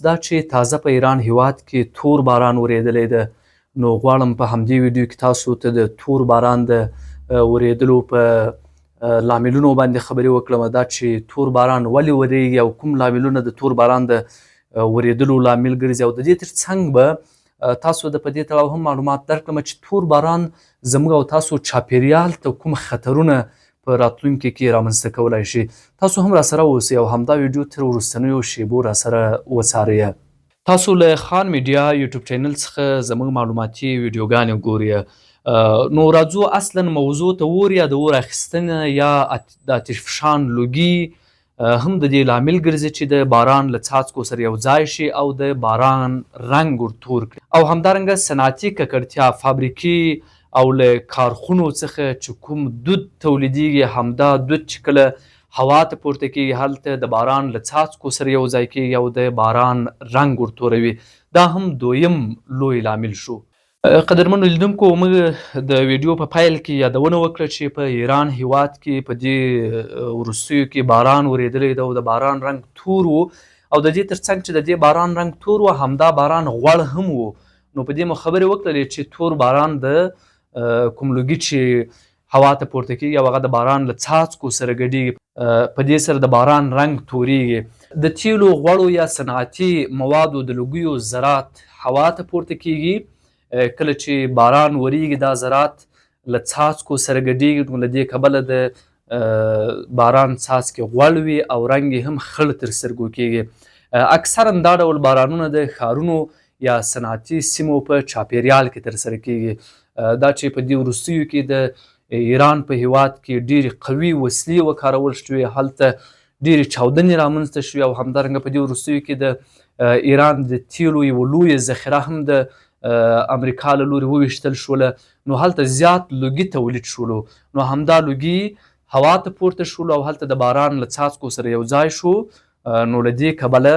دا چې تازه په ایران هیواد کې تور باران ورېدلی ده نو غواړم په همدې ویډیو کې تاسو ته د تور باران د ورېدلو په لاملونو باندې خبرې وکړم. دا چې تور باران ولې ورېږي او کوم لاملونه د تور باران د ورېدلو لامل ګرځي او د دې ترڅنګ به تاسو د په دې تړاو هم معلومات درکړم چې تور باران زموږ او تاسو چاپیریال ته کوم خطرونه په راتلونکي کې رامنځته کولی شي. تاسو هم راسره اوسئ او همدا ویډیو تر وروستنیو شیبو راسره وڅارئ. تاسو له خان میډیا یوټیوب چینل څخه زموږ معلوماتي ویډیوګانې ګورئ. نو راځو اصلا موضوع ته اور یا د اور اخیستنه یا د آتش فشان لوګي هم د دې لامل ګرځي چې د باران له څاڅکو سره یو ځای شي او د باران رنګ ورتور کړي او همدارنګه صنعتي ککړتیا فابریکې او له کارخونو څخه چې کوم دود تولیدیږي همدا دود چې کله هوا ته پورته کیږي هلته د باران له څاڅکو سره یو ځای کیږي او د باران رنګ ورتوروي. دا هم دویم لوی لامل شو. قدرمنو لیدونکو موږ د ویډیو په پیل کې یادونه وکړه چې په ایران هیواد کې په دې وروستیو کې باران ورېدلی ده او د باران رنګ تور و او د دې ترڅنګ چې د دې باران رنګ تور و همدا باران غوړ هم و. نو په دې مو خبرې وکړلې چې تور باران د کوم لوګي چې هوا ته پورته کیږي او هغه د باران له څاڅکو سره ګډیږي په دې سره د باران رنګ توریږي. د تیلو غوړو یا صنعتي موادو د لوګیو ذرات هوا ته پورته کیږي. کله چې باران وریږي دا ذرات له څاڅکو سره ګډیږي نو له دې کبله د باران څاڅکي غوړ وي او رنګ یې هم خړ تر سترګو کیږي. اکثرا دا ډول بارانونه د ښارونو یا صنعتي سیمو په چاپیریال کې ترسره کیږي. دا چې په دې وروستیو کې د ایران په هیواد کې ډېرې قوي وسلې وکارول شوې هلته ډېرې چاودنې رامنځته شوې او همدارنګه په دې وروستیو کې د ایران د تیلو یوه لویه ذخیره هم د امریکا له لورې وویشتل شوله نو هلته زیات لوګي تولید شولو نو همدا لوګي هوا ته پورته شولو او هلته د باران له څاڅکو سره یو ځای شو. نو له دې کبله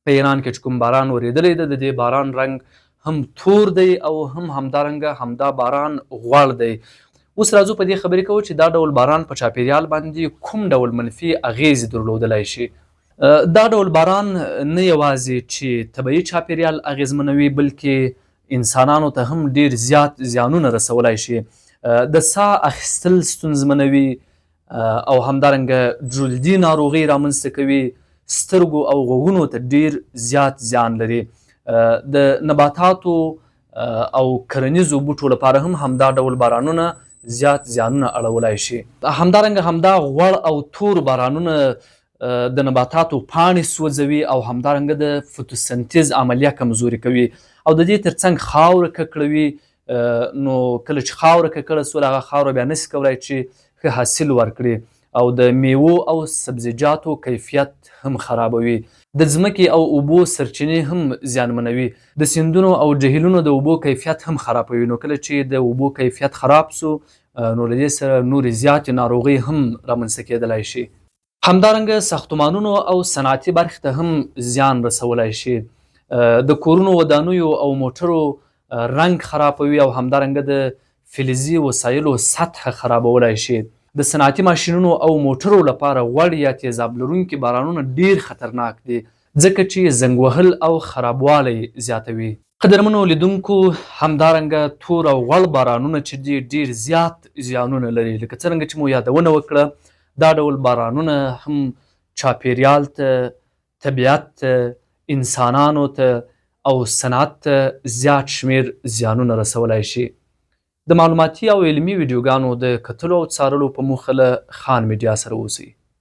په ایران کې چې کوم باران ورېدلی ده د دې باران رنګ هم تور دی او هم همدارنګه همدا باران غوړ دی. اوس راځو په دې خبرې کوو چې دا ډول باران په چاپیریال باندې کوم ډول منفي اغیزې درلودلی شي. دا ډول باران نه یوازې چې طبیعي چاپیریال اغیزمنوي بلکې انسانانو ته هم ډیر زیات زیانونه رسولی شي. د ساه اخیستل ستونزمنوي او همدارنګه جلدي ناروغۍ رامنځته کوي. سترګو او غوږونو ته ډیر زیات زیان لري. د نباتاتو او کرنیزو بوټو لپاره هم همدا ډول بارانونه زیات زیانونه اړولی شي. همدارنګه همدا غوړ او تور بارانونه د نباتاتو پاڼې سوځوي او همدارنګه د فوتوسنتیز عملیه کمزوري کوي او د دې ترڅنګ خاوره ککړوي. نو کله چې خاوره ککړه سوله هغه خاوره بیا نشي کولی چې ښه حاصل ورکړي او د میوو او سبزیجاتو کیفیت هم خرابوي. د ځمکې او اوبو سرچینې هم زیانمنوي. د سیندونو او جهیلونو د اوبو کیفیت هم خرابوي. نو کله چې د اوبو کیفیت خراب سو نو له دې سره نورې زیاتې ناروغۍ هم رامنځته کیدلی شي. همدارنګه ساختمانونو او صنعتي برخې ته هم زیان رسولی شي. د کورونو ودانیو او موټرو رنګ خرابوي او همدارنګه د فلزي وسایلو سطح خرابولی شي. د صنعتي ماشینونو او موټرو لپاره غوړ یا تیزاب لرونکي بارانونه ډیر خطرناک دي ځکه چې زنګ وهل او خرابوالی زیاتوي. قدرمنو لیدونکو همدارنګه تور او غوړ بارانونه چې دي ډیر زیات زیانونه لري. لکه څرنګه چې مو یادونه وکړه دا ډول بارانونه هم چاپیریال ته، طبیعت ته، انسانانو ته او صنعت ته زیات شمیر زیانونه رسولی شي. د معلوماتي او علمي ویډیوګانو د کتلو او څارلو په موخه له خان میډیا سره اوسئ.